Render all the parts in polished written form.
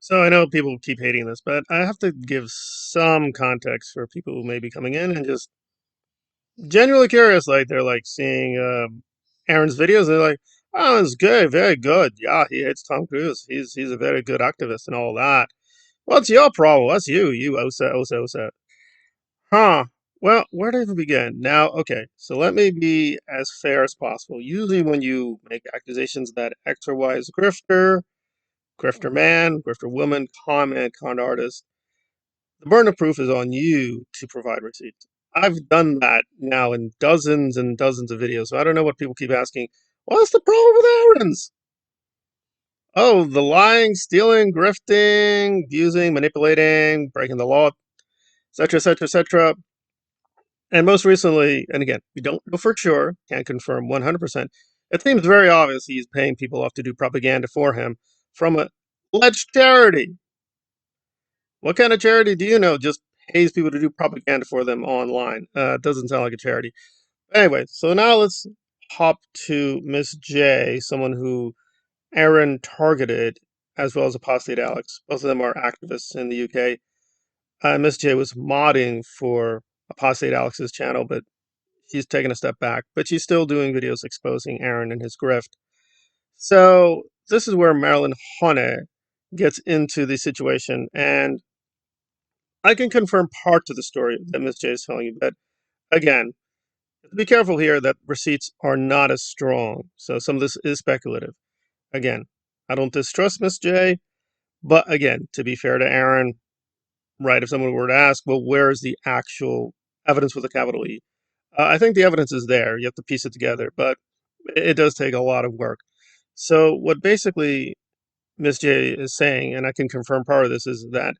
So I know people keep hating this, but I have to give some context for people who may be coming in and just genuinely curious. Like they're like seeing Aaron's videos. And they're like, "Oh, it's good, very good. Yeah, he hates Tom Cruise. He's a very good activist and all that. What's your problem? What's you osa. Huh? Well, where to even begin? Now, okay, so let me be as fair as possible. Usually, when you make accusations that X or Y is a grifter, grifter man, grifter woman, con man, con artist, the burden of proof is on you to provide receipts. I've done that now in dozens and dozens of videos, so I don't know what people keep asking. What's the problem with Aaron's? Oh, the lying, stealing, grifting, abusing, manipulating, breaking the law, etc., etc., etc. And most recently, and again, we don't know for sure, can't confirm 100%. It seems very obvious he's paying people off to do propaganda for him from a alleged charity. What kind of charity do you know just pays people to do propaganda for them online? It doesn't sound like a charity. Anyway, so now let's hop to Miss J, someone who Aaron targeted, as well as Apostate Alex. Both of them are activists in the UK. Miss J was modding for Apostate Alex's channel, but she's taken a step back. But she's still doing videos exposing Aaron and his grift. So this is where Marilyn Honey gets into the situation, and I can confirm parts of the story that Miss J is telling you, but again, be careful here that receipts are not as strong. So some of this is speculative. Again, I don't distrust Miss J, but again, to be fair to Aaron, right, if someone were to ask, well, where is the actual evidence with a capital E? I think the evidence is there. You have to piece it together, but it does take a lot of work. So what basically Miss J is saying, and I can confirm part of this, is that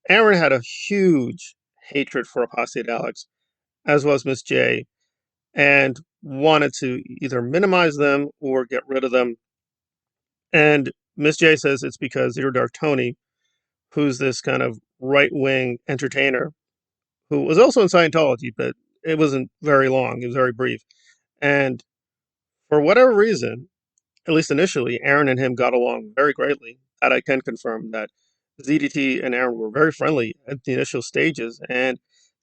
Aaron had a huge hatred for Apostate Alex, as well as Miss J, and wanted to either minimize them or get rid of them. And Miss J says it's because Zero Dark Tony, who's this kind of right wing entertainer, who was also in Scientology, but it wasn't very long, it was very brief. And for whatever reason, at least initially, Aaron and him got along very greatly. That I can confirm that ZDT and Aaron were very friendly at the initial stages. And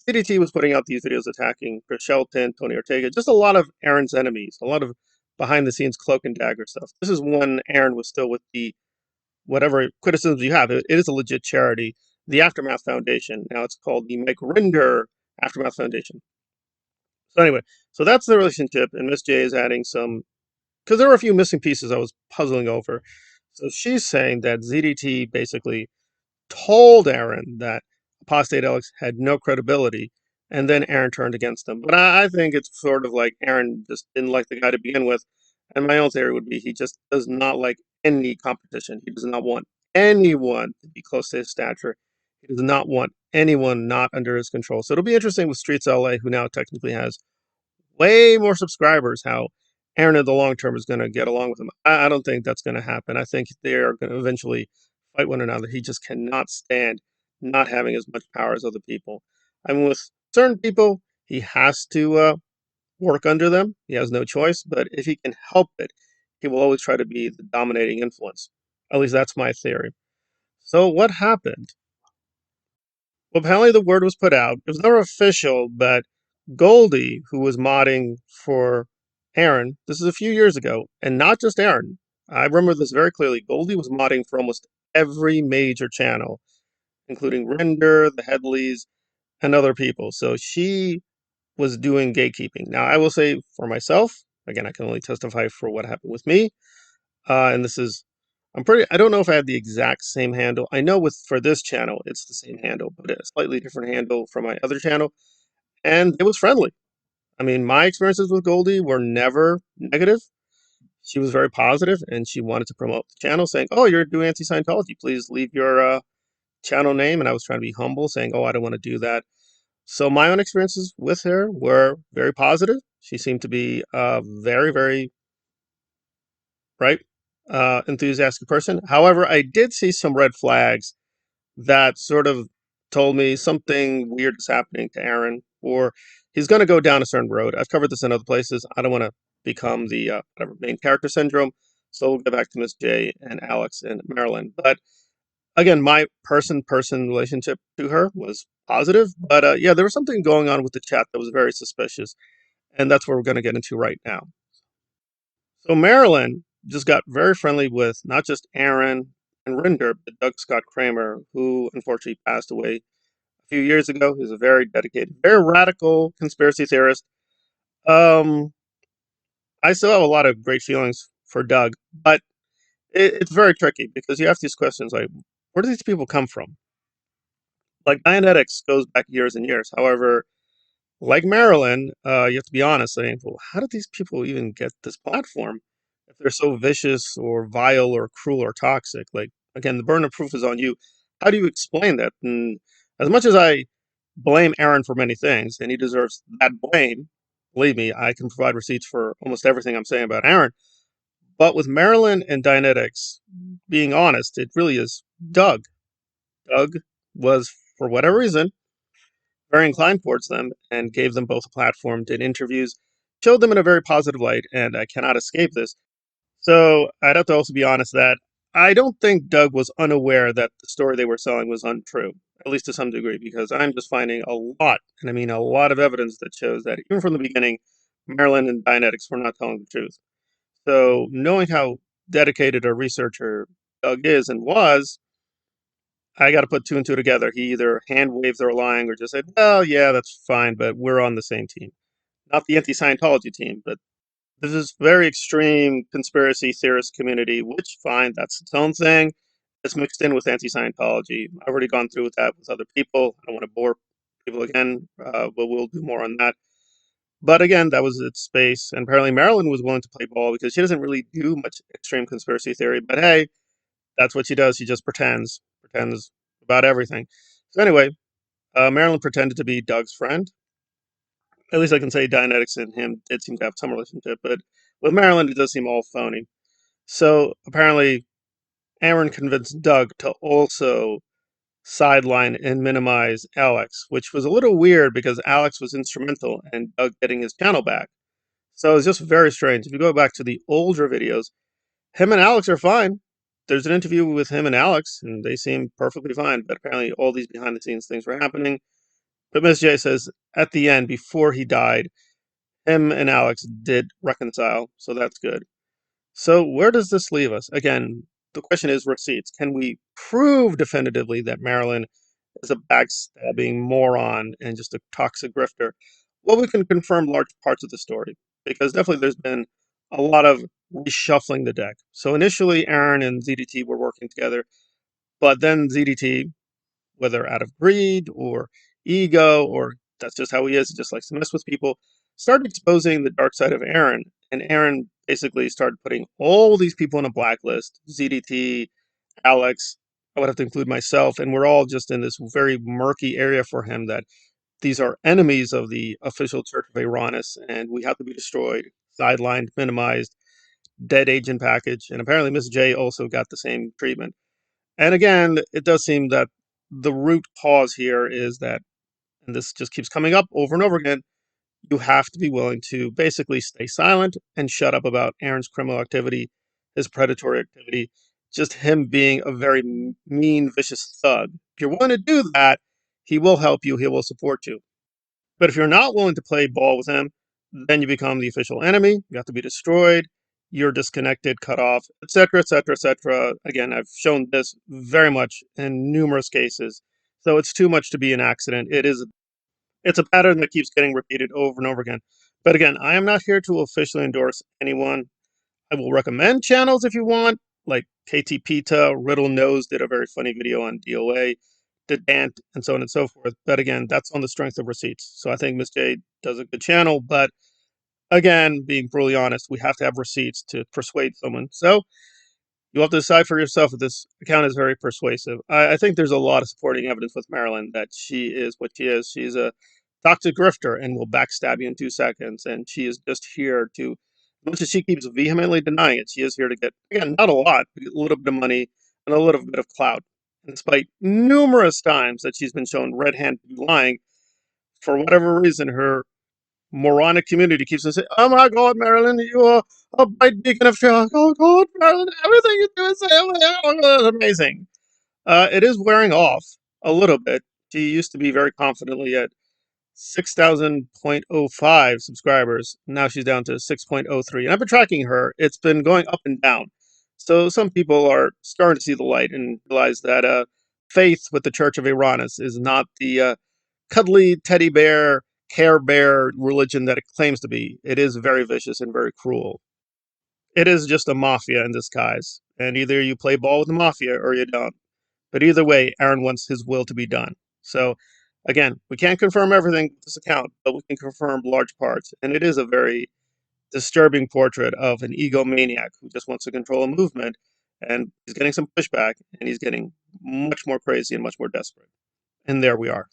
ZDT was putting out these videos attacking Chris Shelton, Tony Ortega, just a lot of Aaron's enemies, a lot of behind the scenes cloak and dagger stuff. This is when Aaron was still with the whatever criticisms you have. It is a legit charity, the Aftermath Foundation. Now it's called the Mike Rinder Aftermath Foundation. So anyway, so that's the relationship, and Miss J is adding some because there were a few missing pieces I was puzzling over. So she's saying that ZDT basically told Aaron that Apostate Alex had no credibility, and then Aaron turned against him. But I think it's sort of like Aaron just didn't like the guy to begin with. And my own theory would be he just does not like any competition. He does not want anyone to be close to his stature. He does not want anyone not under his control. So it'll be interesting with Streets LA, who now technically has way more subscribers, how Aaron in the long term is going to get along with him. I don't think that's going to happen. I think they are going to eventually fight one another. He just cannot stand not having as much power as other people. I mean, with certain people, he has to work under them. He has no choice. But if he can help it, he will always try to be the dominating influence. At least that's my theory. So what happened? Well, apparently the word was put out. It was never official, but Goldie, who was modding for Aaron, this is a few years ago, and not just Aaron. I remember this very clearly. Goldie was modding for almost every major channel, including Render, the Headleys, and other people. So she was doing gatekeeping. Now, I will say for myself, again, I can only testify for what happened with me. And this is, I don't know if I had the exact same handle. I know for this channel, it's the same handle, but a slightly different handle from my other channel. And it was friendly. I mean, my experiences with Goldie were never negative. She was very positive, and she wanted to promote the channel, saying, "Oh, you're doing anti-Scientology. Please leave your channel name." And I was trying to be humble, saying, "Oh, I don't want to do that." So my own experiences with her were very positive. She seemed to be a very, very right, enthusiastic person. However, I did see some red flags that sort of told me something weird is happening to Aaron, or he's going to go down a certain road. I've covered this in other places. I don't want to become the whatever main character syndrome. So we'll get back to Miss J and Alex and Marilyn. But Again, my person-person relationship to her was positive, but yeah, there was something going on with the chat that was very suspicious, and that's what we're going to get into right now. So Marilyn just got very friendly with not just Aaron and Rinder, but Doug Scott Kramer, who unfortunately passed away a few years ago. He's a very dedicated, very radical conspiracy theorist. Um, I still have a lot of great feelings for Doug, but it's very tricky because you ask these questions like, where do these people come from? Like Dianetics goes back years and years. However, like Marilyn, you have to be honest, saying, well, how did these people even get this platform if they're so vicious or vile or cruel or toxic? Like, again, the burden of proof is on you. How do you explain that? And as much as I blame Aaron for many things, and he deserves that blame, believe me, I can provide receipts for almost everything I'm saying about Aaron. But with Marilyn and Dianetics, being honest, it really is Doug. Doug was, for whatever reason, very inclined towards them and gave them both a platform, did interviews, showed them in a very positive light, and I cannot escape this. So I'd have to also be honest that I don't think Doug was unaware that the story they were selling was untrue, at least to some degree, because I'm just finding a lot, and I mean a lot of evidence that shows that even from the beginning, Marilyn and Dianetics were not telling the truth. So knowing how dedicated a researcher Doug is and was, I got to put two and two together. He either hand waved their lying or just said, "Well, yeah, that's fine, but we're on the same team." Not the anti-Scientology team, but this is very extreme conspiracy theorist community, which fine, that's its own thing. It's mixed in with anti-Scientology. I've already gone through with that with other people. I don't want to bore people again, but we'll do more on that. But again, that was its space, and apparently Marilyn was willing to play ball because she doesn't really do much extreme conspiracy theory. But hey, that's what she does. She just pretends about everything. So anyway, Marilyn pretended to be Doug's friend. At least I can say Dianetics and him did seem to have some relationship, but with Marilyn, it does seem all phony. So apparently, Aaron convinced Doug to also sideline and minimize Alex, which was a little weird because Alex was instrumental in Doug getting his channel back. So it's just very strange. If you go back to the older videos, him and Alex are fine. There's an interview with him and Alex, and they seem perfectly fine. But apparently, all these behind the scenes things were happening. But Miss J says at the end, before he died, him and Alex did reconcile, so that's good. So where does this leave us? Again, the question is receipts. Can we prove definitively that Marilyn is a backstabbing moron and just a toxic grifter? Well, we can confirm large parts of the story because definitely there's been a lot of reshuffling the deck. So initially, Aaron and ZDT were working together, but then ZDT, whether out of greed or ego or that's just how he is, he just likes to mess with people, started exposing the dark side of Aaron. And Aaron basically started putting all these people on a blacklist ZDT, Alex, I would have to include myself. And we're all just in this very murky area for him that these are enemies of the official Church of Uranus and we have to be destroyed, sidelined, minimized, dead agent package. And apparently Miss J also got the same treatment. And again, it does seem that the root cause here is that, and this just keeps coming up over and over again, you have to be willing to basically stay silent and shut up about Aaron's criminal activity, his predatory activity, just him being a very mean, vicious thug. If you're willing to do that, he will help you, he will support you. But if you're not willing to play ball with him, then you become the official enemy. You have to be destroyed. You're disconnected, cut off, etc., etc., etc. Again, I've shown this very much in numerous cases. So it's too much to be an accident. It's a pattern that keeps getting repeated over and over again. But again, I am not here to officially endorse anyone. I will recommend channels if you want, like KT Pita, Riddle Knows did a very funny video on DOA, Dant, and so on and so forth. But again, that's on the strength of receipts. So I think Miss J does a good channel. But again, being brutally honest, we have to have receipts to persuade someone. So you'll have to decide for yourself if this account is very persuasive. I think there's a lot of supporting evidence with Marilyn that she is what she is. She's a toxic grifter and will backstab you in 2 seconds. And she is just here to, as much as she keeps vehemently denying it, she is here to get, again, not a lot, but a little bit of money and a little bit of clout. And despite numerous times that she's been shown red handed lying, for whatever reason, her moronic community keeps on saying, "Oh my God, Marilyn, you are a bright beacon of truth. Oh God, Marilyn, everything you do is amazing." It is wearing off a little bit. She used to be very confidently at 6,000.05 subscribers. Now she's down to 6.03. And I've been tracking her. It's been going up and down. So some people are starting to see the light and realize that faith with the Church of Uranus is not the cuddly teddy bear, care bear religion that it claims to be. It is very vicious and very cruel. It is just a mafia in disguise. And either you play ball with the mafia or you don't. But either way, Aaron wants his will to be done. So, again, we can't confirm everything with this account, but we can confirm large parts. And it is a very disturbing portrait of an egomaniac who just wants to control a movement. And he's getting some pushback, and he's getting much more crazy and much more desperate. And there we are.